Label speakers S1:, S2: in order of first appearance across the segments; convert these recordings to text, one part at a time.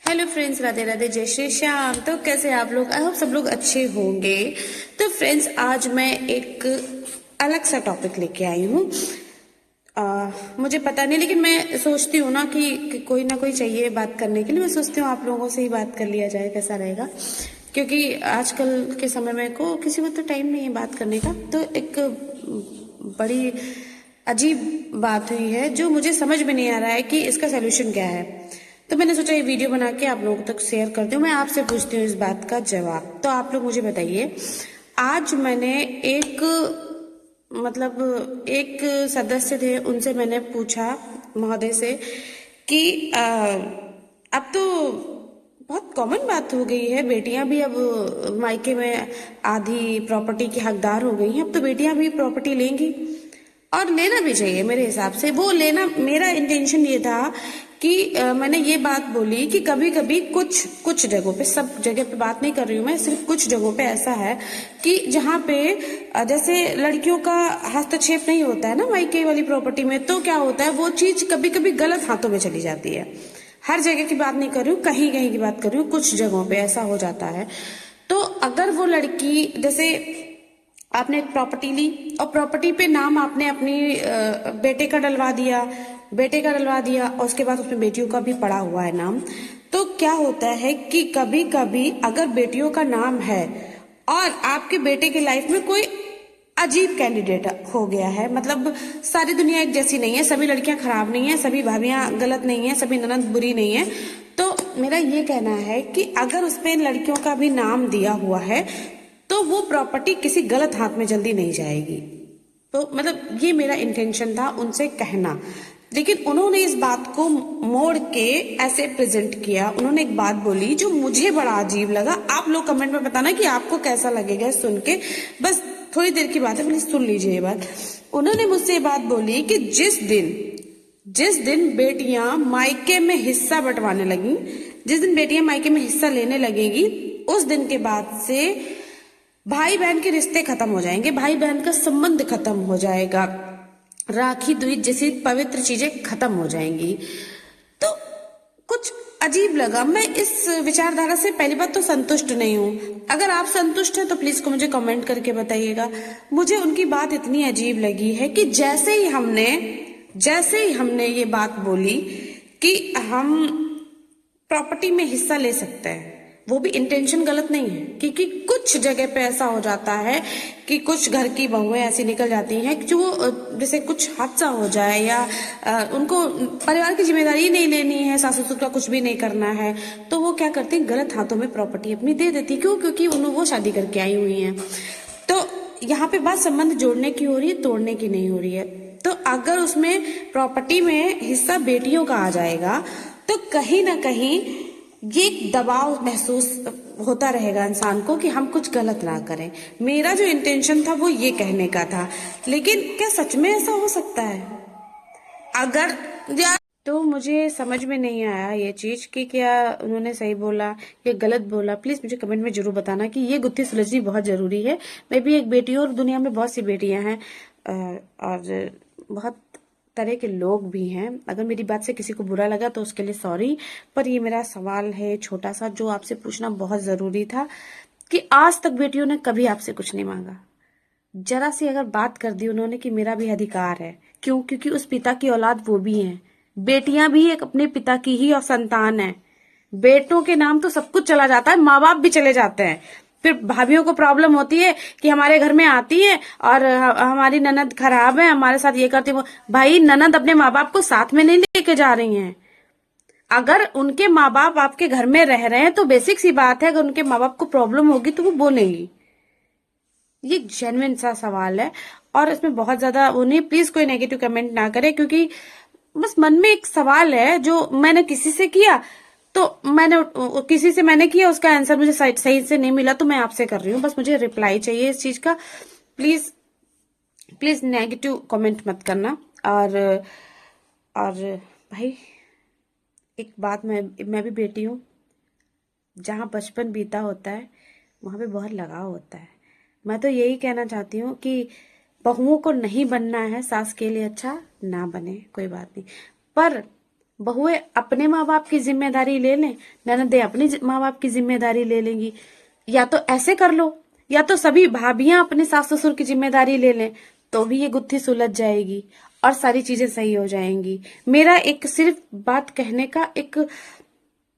S1: Hello friends, Radhe Radhe, जय श्री श्याम। तो कैसे आप लोग? आई होप सब लोग अच्छे होंगे। तो फ्रेंड्स, आज मैं एक अलग सा टॉपिक लेके आई हूँ। मुझे पता नहीं, लेकिन मैं सोचती हूँ ना कि कोई ना कोई चाहिए बात करने के लिए। मैं सोचती हूँ आप लोगों से ही बात कर लिया जाए, कैसा रहेगा? क्योंकि आजकल के समय में को किसी को तो टाइम नहीं है बात करने का। तो एक बड़ी अजीब बात हुई है जो मुझे समझ में नहीं आ रहा है कि इसका सोल्यूशन क्या है। तो मैंने सोचा ये वीडियो बना के आप लोगों तक शेयर कर दूं। मैं आपसे पूछती हूँ इस बात का जवाब। तो आप लोग मुझे बताइए। आज मैंने एक सदस्य थे, उनसे मैंने पूछा, महोदय से, कि अब तो बहुत कॉमन बात हो गई है, बेटियां भी अब मायके में आधी प्रॉपर्टी की हकदार हो गई हैं। अब तो बेटियां भी प्रॉपर्टी लेंगी और लेना भी चाहिए मेरे हिसाब से। वो लेना, मेरा इंटेंशन ये था कि मैंने ये बात बोली कि कभी कभी कुछ जगहों पे, सब जगह पे बात नहीं कर रही हूँ मैं, सिर्फ कुछ जगहों पे ऐसा है कि जहाँ पे जैसे लड़कियों का हस्तक्षेप नहीं होता है ना मायके वाली प्रॉपर्टी में, तो क्या होता है, वो चीज कभी कभी गलत हाथों में चली जाती है। हर जगह की बात नहीं कर रही हूँ, कहीं कहीं की बात कर रही हूँ, कुछ जगहों पे ऐसा हो जाता है। तो अगर वो लड़की, जैसे आपने एक प्रॉपर्टी ली और प्रॉपर्टी पे नाम आपने अपनी बेटे का डलवा दिया और उसके बाद उसमें बेटियों का भी पड़ा हुआ है नाम। तो क्या होता है कि कभी कभी अगर बेटियों का नाम है और आपके बेटे की लाइफ में कोई अजीब कैंडिडेट हो गया है, मतलब सारी दुनिया एक जैसी नहीं है, सभी लड़कियां खराब नहीं है, सभी भाभियां गलत नहीं है, सभी ननद बुरी नहीं है। तो मेरा ये कहना है कि अगर उसमें लड़कियों का भी नाम दिया हुआ है तो वो प्रॉपर्टी किसी गलत हाथ में जल्दी नहीं जाएगी। तो मतलब ये मेरा इंटेंशन था उनसे कहना, लेकिन उन्होंने इस बात को मोड़ के ऐसे प्रेजेंट किया। उन्होंने एक बात बोली जो मुझे बड़ा अजीब लगा। आप लोग कमेंट में बताना कि आपको कैसा लगेगा सुन के। बस थोड़ी देर की बात है, प्लीज सुन लीजिए ये बात। उन्होंने मुझसे ये बात बोली कि जिस दिन बेटियां मायके में हिस्सा बंटवाने लगी, जिस दिन बेटियां मायके में हिस्सा लेने लगेंगी, उस दिन के बाद से भाई बहन के रिश्ते खत्म हो जाएंगे, भाई बहन का संबंध खत्म हो जाएगा, राखी द्विज जैसी पवित्र चीजें खत्म हो जाएंगी। तो कुछ अजीब लगा। मैं इस विचारधारा से पहली बात तो संतुष्ट नहीं हूं। अगर आप संतुष्ट हैं तो प्लीज को मुझे कमेंट करके बताइएगा। मुझे उनकी बात इतनी अजीब लगी है कि जैसे ही हमने ये बात बोली कि हम प्रॉपर्टी में हिस्सा ले सकते हैं, वो भी इंटेंशन गलत नहीं है, क्योंकि कुछ जगह पे ऐसा हो जाता है कि कुछ घर की बहुएं ऐसी निकल जाती हैं कि जो जैसे कुछ हादसा हो जाए या उनको परिवार की जिम्मेदारी नहीं लेनी है, सास ससुर का कुछ भी नहीं करना है, तो वो क्या करती हैं, गलत हाथों में प्रॉपर्टी अपनी दे देती। क्यों? क्योंकि वो शादी करके आई हुई हैं। तो यहाँ पे बात संबंध जोड़ने की हो रही है, तोड़ने की नहीं हो रही है। तो अगर उसमें प्रॉपर्टी में हिस्सा बेटियों का आ जाएगा तो कहीं ना कहीं ये दबाव महसूस होता रहेगा इंसान को कि हम कुछ गलत ना करें। मेरा जो इंटेंशन था वो ये कहने का था, लेकिन क्या सच में ऐसा हो सकता है? अगर तो मुझे समझ में नहीं आया ये चीज कि क्या उन्होंने सही बोला या गलत बोला। प्लीज मुझे कमेंट में जरूर बताना कि ये गुत्थी सुलझनी बहुत जरूरी है। मैं भी एक बेटी हूँ और दुनिया में बहुत सी बेटियां हैं और बहुत तरह के लोग भी हैं। अगर मेरी बात से किसी को बुरा लगा तो उसके लिए सॉरी, पर ये मेरा सवाल है छोटा सा जो आपसे पूछना बहुत जरूरी था कि आज तक बेटियों ने कभी आपसे कुछ नहीं मांगा। जरा सी अगर बात कर दी उन्होंने कि मेरा भी अधिकार है। क्यों? क्योंकि उस पिता की औलाद वो भी हैं। बेटियां भी एक अपने पिता की ही और संतान है। बेटों के नाम तो सब कुछ चला जाता है, माँ बाप भी चले जाते हैं। फिर भाभियों को प्रॉब्लम होती है कि हमारे घर में आती है और हमारी ननद खराब है, हमारे साथ ये करती है। भाई, ननद अपने माँ बाप को साथ में नहीं लेके जा रही हैं। अगर उनके माँ बाप आपके घर में रह रहे हैं तो बेसिक सी बात है, अगर उनके माँ बाप को प्रॉब्लम होगी तो वो बोलेंगी। ये जेन्युइन सा सवाल है और इसमें बहुत ज्यादा वो नहीं। प्लीज कोई नेगेटिव कमेंट ना करे, क्योंकि बस मन में एक सवाल है जो मैंने किसी से किया, तो किसी से मैंने किया, उसका आंसर मुझे सही से नहीं मिला, तो मैं आपसे कर रही हूँ। बस मुझे रिप्लाई चाहिए इस चीज का। प्लीज प्लीज नेगेटिव कमेंट मत करना। और भाई, एक बात, मैं भी बेटी हूँ। जहाँ बचपन बीता होता है वहां पे बहुत लगाव होता है। मैं तो यही कहना चाहती हूँ कि बहुओं को नहीं बनना है, सास के लिए अच्छा ना बने, कोई बात नहीं, पर बहुएं अपने माँ बाप की जिम्मेदारी ले लें, ननदें अपनी माँ बाप की जिम्मेदारी ले लेंगी। या तो ऐसे कर लो, या तो सभी भाभियां अपने सास ससुर की जिम्मेदारी ले लें, तो भी ये गुत्थी सुलझ जाएगी और सारी चीजें सही हो जाएंगी। मेरा एक सिर्फ बात कहने का एक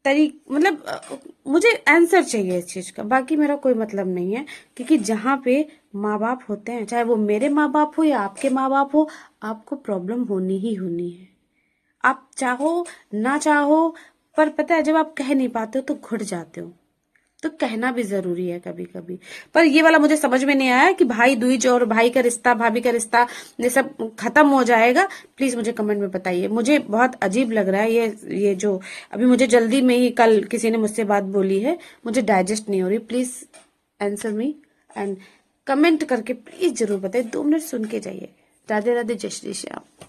S1: मतलब मुझे आंसर चाहिए इस चीज का, बाकी मेरा कोई मतलब नहीं है। क्योंकि जहां पे माँ बाप होते हैं, चाहे वो मेरे माँ बाप हो या आपके माँ बाप हो, आपको प्रॉब्लम होनी ही होनी है। आप चाहो ना चाहो, पर पता है जब आप कह नहीं पाते हो तो घुट जाते हो, तो कहना भी जरूरी है कभी कभी। पर ये वाला मुझे समझ में नहीं आया कि भाई दूज और भाई का रिश्ता भाभी का रिश्ता ये सब खत्म हो जाएगा। प्लीज मुझे कमेंट में बताइए, मुझे बहुत अजीब लग रहा है ये जो अभी मुझे जल्दी में ही कल किसी ने मुझसे बात बोली है, मुझे डाइजेस्ट नहीं हो रही। Please answer me and comment करके प्लीज जरूर बताइए। 2 मिनट सुन के जाइए। राधे राधे, जय श्री श्याम।